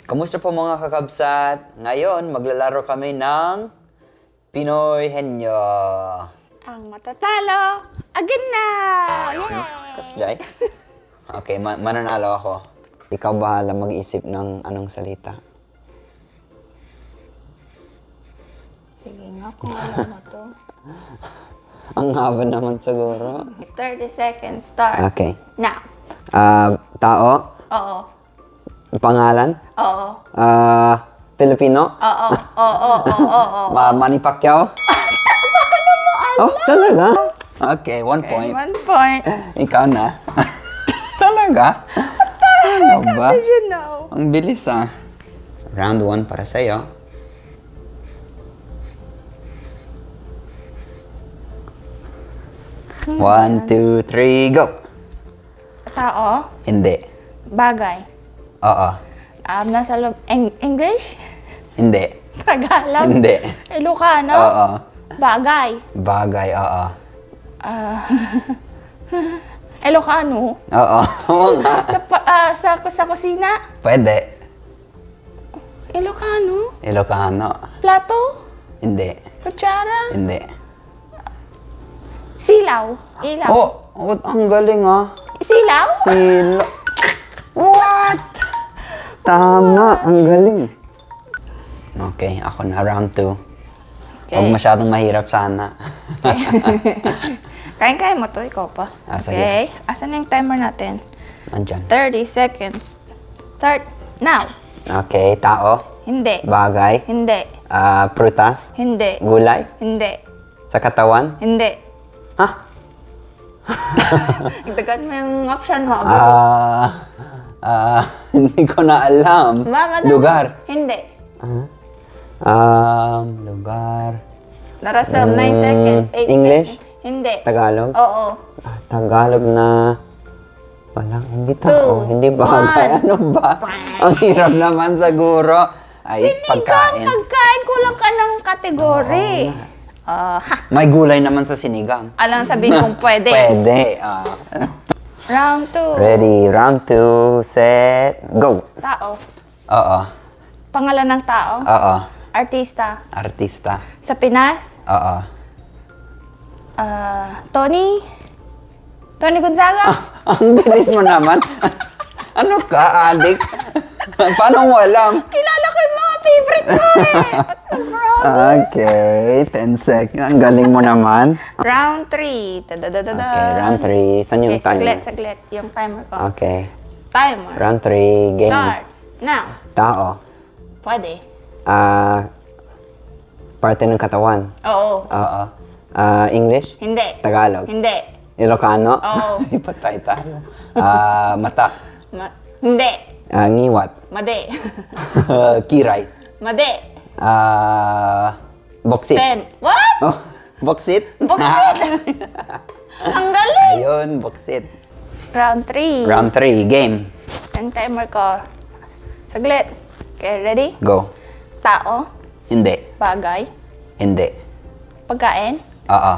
Kamusta po mga kakabsat? Ngayon, maglalaro kami ng Pinoy HENYO. Ang matatalo, again na! Yay! Kasjay? Okay, mananalo ako. Ikaw bahala mag-isip ng anong salita. Sige nga, kung alam mo to. Ang haba naman siguro. 30 seconds, start. Okay. Now. Tao? Oo. Pangalan? Oo. Pilipino? Oo. Manny Pacquiao? Paano mo alam? Oh, talaga? Okay, 1 point. 1 point. Ikaw na. Talaga? Ano ba? Did you know? Ang bilis Round 1 para sa'yo. One, two, three, go! Tao? Hindi. Bagay? Oo. Nasa loob. English? Hindi. Tagalog? Hindi. Ilocano? Oo. Bagay? Bagay, oo. Ilocano? Oo. Oo nga. Sa kusina? Pwede. Ilocano? Ilocano. Plato? Hindi. Kutsara? Hindi. Silaw? Ilaw? Oh, ang galing Silaw? Sila. What? Tama, ang galing. Okay, ako na round 2. Okay. Huwag masyadong mahirap sana. Kaya mo to, ikaw pa. Sige. Okay. Asan na yung timer natin? Nandyan. 30 seconds. Start now. Okay, tao, Hindi. bagay, Hindi. prutas, Hindi. gulay, Hindi. sa katawan. Hindi. Ha? Dagdagan mo yung option mo. Hindi ko na alam. Mama, Lugar. Hindi. Lugar. Narasam, 9 seconds, 8 English? seconds. Hindi. Tagalog? Oo. Tagalog na walang hindi tao, 2, hindi bagay. 1. Ano ba? Ang hirap naman siguro. Ay, pagkain. Pagkain, kulang ka ng kategory. May gulay naman sa sinigang. Alam sabihin kung pwede. Pwede. Round 2. Ready, round 2, set, go. Tao. Oo. Pangalan ng tao. Oo. Artista. Artista. Sa Pinas. Oo. Tony. Tony Gonzaga. Ang bilis mo naman. Ano ka, adik? Paano mo alam? Kilala ko yung mga favorite mo What's the problem? Okay, 10 seconds. Ang galing mo naman. Round 3. Okay, round 3. Saan yung timer? Saglit. Yung timer ko. Okay. Timer. Round 3, game. Starts. Now. Tao. Pwede. Parte ng katawan. Oo. Oo. English? Hindi. Tagalog? Hindi. Ilocano? Oo. Ipatay tayo. Mata? Hindi. Ngiwat? Made. Kiray? Made. Boksit? 10. What? Oh, boksit? Boksit. Ang galing. Ayun, boksit. Round 3. Round 3, game. Ang timer ko. Saglit. Okay, ready? Go. Tao. Hindi. Bagay. Hindi. Pagkain. Oo.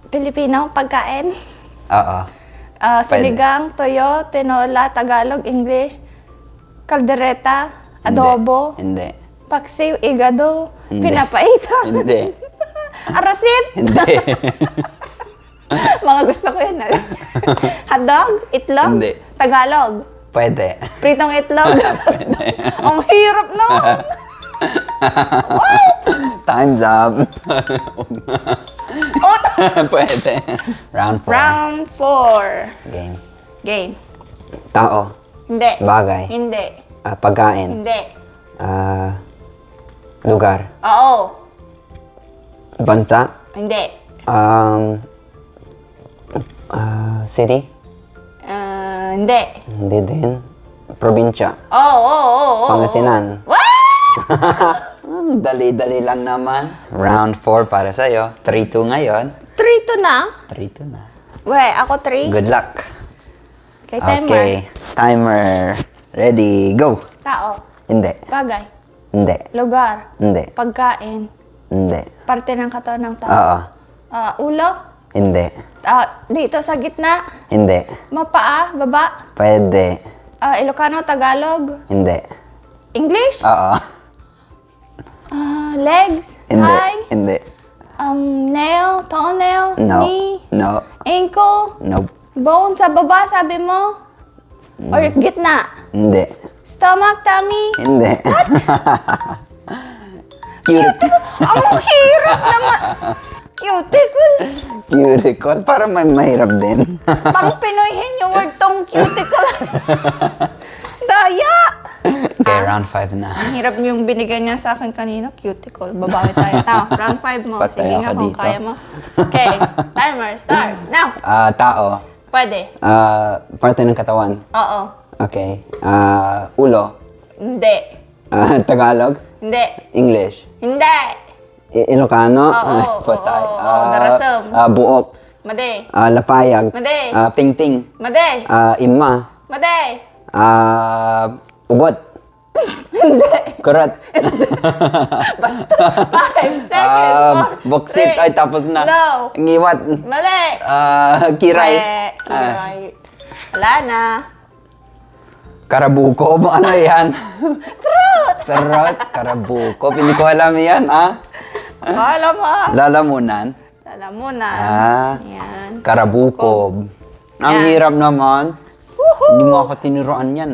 Pilipino. Pagkain. Oo. Sinigang, toyo, tinola, Tagalog, English. Kaldereta. Adobo. Hindi. Paksiw, igado. Hindi. Pinapaita. Hindi. Arasit. Hindi. Mga gusto ko yan. Hotdog, itlog. Hindi. Tagalog. Pwede. Pritong itlog. Pwede. Ang hirap no. Time's up. Pwede. Round 4. Round 4. Game. Game. Tao. Hindi. Bagay. Hindi. Pagkain. Hindi. Lugar. Oo. Bansa. Hindi. City. Hindi. Hindi din. Probinsya. Oo. Pangasinan. What? Dali-dali lang naman. Round 4 para sa'yo. 3-2 ngayon. 3-2 na? 3-2 na. We, ako 3. Good luck. Okay, timer. Okay. Timer. Ready, go. Tao. Hindi. Bagay. Hindi. Lugar. Hindi. Pagkain. Hindi. Parte ng katawan ng tao. Oo. Ulo. Hindi. Dito sa gitna. Hindi. Mapaa. Baba. Pwede. Ilocano, Tagalog, Hindi. English, Oo. legs, Hindi. thigh, Hindi. nail, toenail, No. knee, No. ankle, Nope. bone sa baba, sabi mo? Or gitna? Hindi. Stomach, tummy? Hindi. Cute. Ang hirap naman! Cuticle! Cuticle. Para mahirap din. Pang Pinoy henyo word tong cuticle. Daya! Okay, round 5 na. Ang hirap yung binigay niya sa akin kanina, cuticle. Babawi tayo. Tao, round 5 mo. Patay Sige nga ako kung dito. kaya mo. Okay, timer starts. Now! Tao. Pwede. Parte ng katawan. Oo. Okay. Ulo. Hindi. Tagalog. Hindi. English. Hindi. Ilocano. Oo, Patay. oo, darasam. Buok. Made. Lapayag. Made. Tingting. Made. Ima. Made. Ubot. Hindi. Kurot. Basta. 5 seconds. Boksit. Ay, tapos na. No. Ngiwat. Mali. Kiray. Kiray. Wala na. Karabuko. Ano yan? Trot. Karabuko. Hindi ko alam yan, Alam mo. Lalamunan. Alam mo na. Yan. Karabukob. Ang Yan. hirap naman. Hindi mo ako tinuruan yan,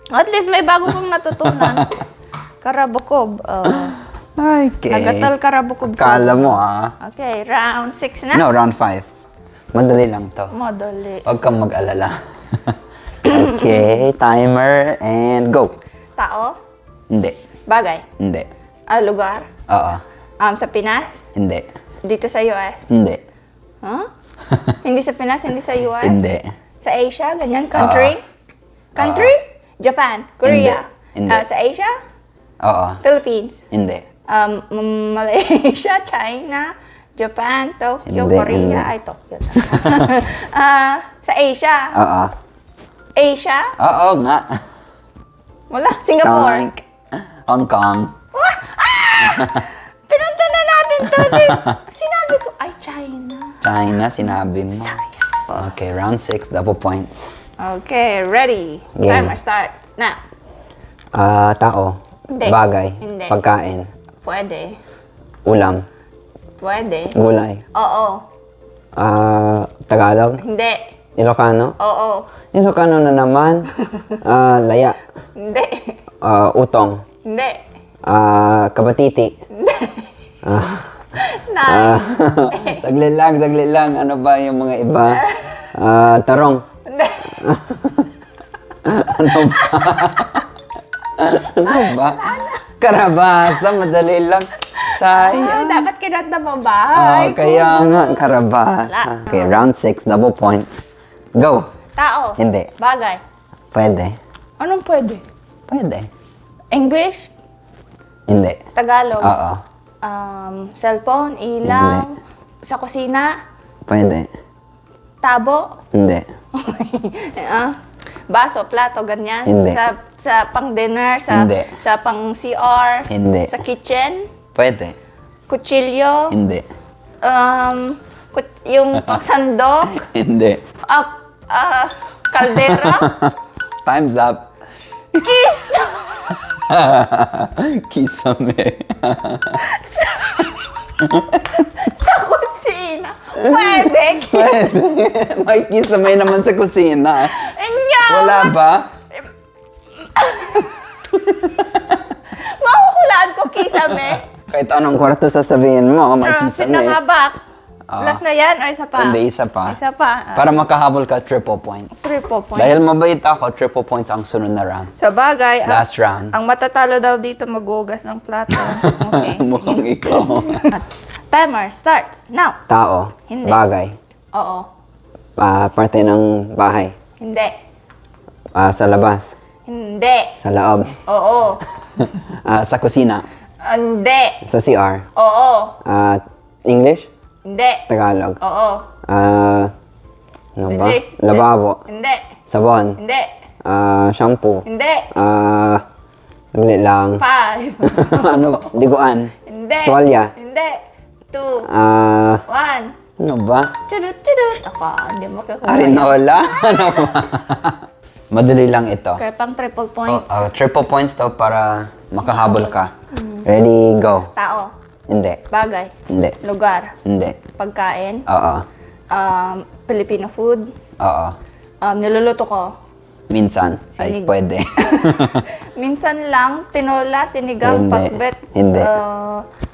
At least may bago kong natutunan. Karabukob. Okay. Nagatal karabukob. Kala mo, Okay, round 6 na. No, round 5. Madali lang to. Madali. Huwag kang mag-alala. Okay, timer and go. Tao? Hindi. Bagay? Hindi. Lugar? Oo. Sa Pinas? Hindi. Dito sa US? Hindi. Huh? Hindi sa Pinas, hindi sa US? Hindi. Sa Asia, ganyan? Country? Country? Japan? Korea? Hindi. Sa Asia? Oo. Philippines? Hindi. Malaysia, China, Japan, Tokyo, Hindi, Korea. hindi. Ay, Tokyo. Sa Asia? Oo. Asia? Oo nga. Wala. Singapore? Tank. Hong Kong. Pinunta na natin to. Sinabi ko, ay, China. China, sinabi mo. Okay, round 6, double points. Okay, ready. Game. Timer starts. Now. Tao. Hindi. Bagay. Hindi. Pagkain. Pwede. Ulam. Pwede. Gulay. Oo. Tagalog. Hindi. Ilocano. Oo. Ilocano na naman. Laya. Hindi. Utong. Hindi. Kabatiti. Nine. Saglit lang. Ano ba yung mga iba? Tarong. Hindi. Ano ba? Ano ba? Karabasa, madali lang. Sayang. Dapat kinanta mo ba? Kaya nga, karabasa. Okay, round 6, double points. Go. Tao. Hindi. Bagay. Pwede. Anong pwede? Pwede. English? Hindi. Tagalog? Oo. Cellphone? Ilaw? Sa kusina? Pwede. Tabo? Hindi. Baso, plato, ganyan? Hindi. Sa pang-dinner? Hindi. Sa pang-CR? Hindi. Sa kitchen? Pwede. Kutsilyo? Hindi. Yung pang-sandok? Hindi. Kaldera? Time's up. Kiss! Kisame. Sa kusina? Pwede! Pwede. May kisame naman sa kusina. Enya! Wala ba? Makukulaan ko kisame. Kahit anong kwarto sasabihin mo, may kisame. Sinangabak. Last na yan or isa pa? Hindi, isa pa. Isa pa. Para makahabol ka, triple points. Triple points. Dahil mabait ako, triple points ang sunod na round. Sa bagay, Last round. ang matatalo daw dito magugas ng plato. Okay, Mukhang sige. ikaw. Timer starts now. Tao. Hindi. Bagay. Oo. Parte ng bahay. Hindi. Sa labas. Hindi. Sa loob. Oo. Sa kusina. Hindi. Sa CR. Oo. English. Hindi. Tagalog. Oo. Ano ba? Bilis. Lababo. Hindi. Sabon. Hindi. Shampoo. Hindi. Saglit lang. 5. Ano? Liguan. Hindi. Tuwalya. Hindi. 2. 1. Ano ba? Chudut, chudut. Ako, hindi mo kakuha. Arinola? Ano ba? Madali lang ito. Kaya pang triple points. Triple points to para makahabol ka. Ready, go. Tao. Hindi. Bagay. Hindi. Lugar. Hindi. Pagkain. Oo. Filipino food. Oo. Niluluto ko. Minsan. Ay, Sinig. pwede. Minsan lang, tinola, sinigang, Hindi. pakbet. Hindi.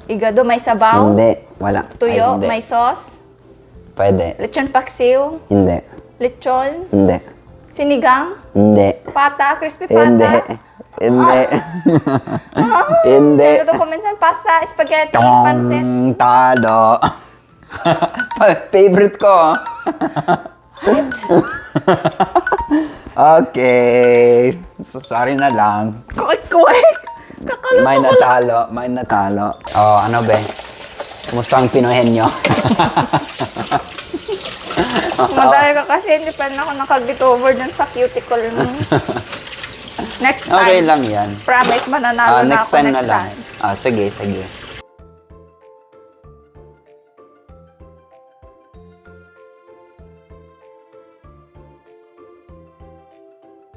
Igado, may sabaw. Hindi. Wala. Tuyo, Ay, hindi. may sauce. Pwede. Lechon paksiw. Hindi. Lechon. Hindi. Sinigang. Hindi. Pata, crispy Hindi. pata. Hindi. Hindi. Niluto ko minsan pasta, spaghetti, pansit. Talo. Favorite ko. Okay. So, sorry na lang. Kuwik-kuwik. Kakaluto May ko lang. natalo. May natalo. Oh, ano be? Kumusta ang Pinoy henyo? Madaya ka kasi hindi pa rin ako nakag-get over dun sa cuticle mo. Next time. Okay lang yan. Promise, mananalo na Next ako time next na lang. time. Sige, sige.